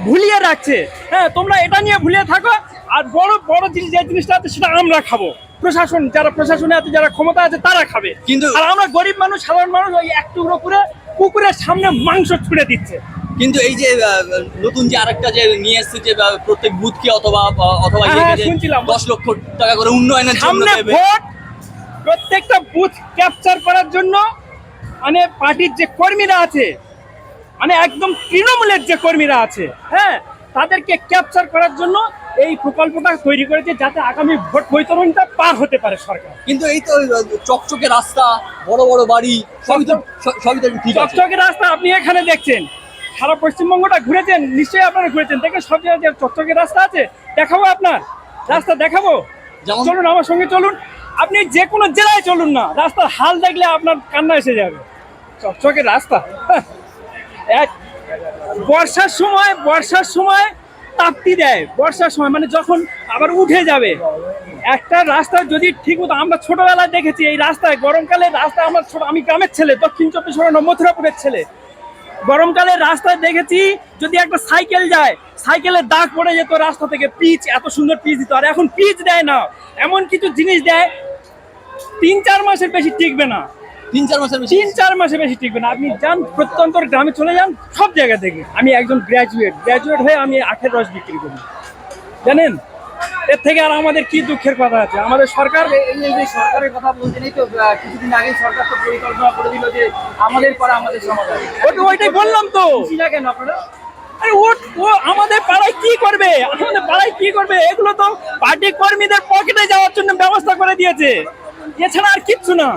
ভুলিয়ে রাখছে। হ্যাঁ, তোমরা এটা নিয়ে ভুলিয়ে থাকো। আর বড় বড় জিনিস যে জিনিসটা আছে সেটা আমরা খাবো, প্রশাসন যারা প্রশাসনে আছে, যারা ক্ষমতা আছে তারা খাবে। কিন্তু- আর আমরা গরিব মানুষ, সাধারণ মানুষ ওই এক টুকরো করে পুকুরের সামনে মাংস ছুঁড়ে দিচ্ছে। কিন্তু এই যে নতুন যে আরেকটা যে নিয়ে এসেছে যে প্রত্যেক বুথকে অথবা হ্যাঁ, ইয়েকে যে শুনছিলাম। 10 লক্ষ টাকা করে উন্নয়নের জন্য সামনে দেবে। ভোট, প্রত্যেকটা বুথ ক্যাপচার করার জন্য মানে পার্টির যে কর্মীরা আছে, মানে একদম তৃণমূলের যে কর্মীরা আছে, হ্যাঁ, তাদেরকে ক্যাপচার করার জন্য এই প্রকল্পটা তৈরি করেছে, যাতে আগামী ভোট বৈতরণটা পার হতে পারে সরকার। কিন্তু এই তো চকচকে রাস্তা, বড় বড় বাড়ি, সবই তো ঠিক আছে। চকচকে রাস্তা আপনি এখানে দেখছেন, সারা পশ্চিমবঙ্গটা ঘুরেছেন, নিশ্চয়ই আপনারা ঘুরেছেন, দেখে সব জায়গায় চকচকে রাস্তা আছে। দেখাবো আপনার রাস্তা, দেখাবো, যেমন- চলুন আমার সঙ্গে চলুন। আপনি যে কোনো জেলায় চলুন না, রাস্তার হাল দেখলে আপনার কান্না এসে যাবে। চকচকে রাস্তা, হ্যাঁ। এক বর্ষার সময় তাপ্তি দেয়, বর্ষার সময় মানে যখন আবার উঠে যাবে একটা রাস্তা। যদি ঠিক মতো, আমরা ছোটবেলায় দেখেছি এই রাস্তায়, গরমকালে রাস্তা, আমার আমি গ্রামের ছেলে, দক্ষিণ 24 পরগনা মথুরাপুরের ছেলে, গরমকালে রাস্তায় দেখেছি যদি একটা সাইকেল যায়, সাইকেলের দাগ পড়ে যেত রাস্তা থেকে। পিচ, এত সুন্দর পিচ দিত, আর এখন পিচ দেয় না, এমন কিছু জিনিস দেয় 3-4 মাসের বেশি টিকবে না। 3-4 মাসের বেশি 3-4 মাসে বেশি টিকবে না। আপনি যান প্রত্যন্তর গ্রামে চলে যান, সব জায়গা থেকে। আমি একজন গ্র্যাজুয়েট হয়ে আমি আখের রস বিক্রি করি, জানেন। এর থেকে আর আমাদের কি দুঃখের কথা আছে? আমাদের সরকার, এই যে সরকারের কথা বলছেন, এই তো কিছুদিন আগে সরকার তো পরিকল্পনা করে দিল যে আমাদের পাড়া আমাদের সমাধান। ওইটাই বললাম তো। খুশি না কেন আপনারা? আরে ও আমাদের পাড়ায় কি করবে? আমাদের পাড়ায় কি করবে? এগুলো তো পার্টি কর্মীদের পকেটে যাওয়ার জন্য ব্যবস্থা করে দিয়েছে, এছাড়া আর কিচ্ছু না।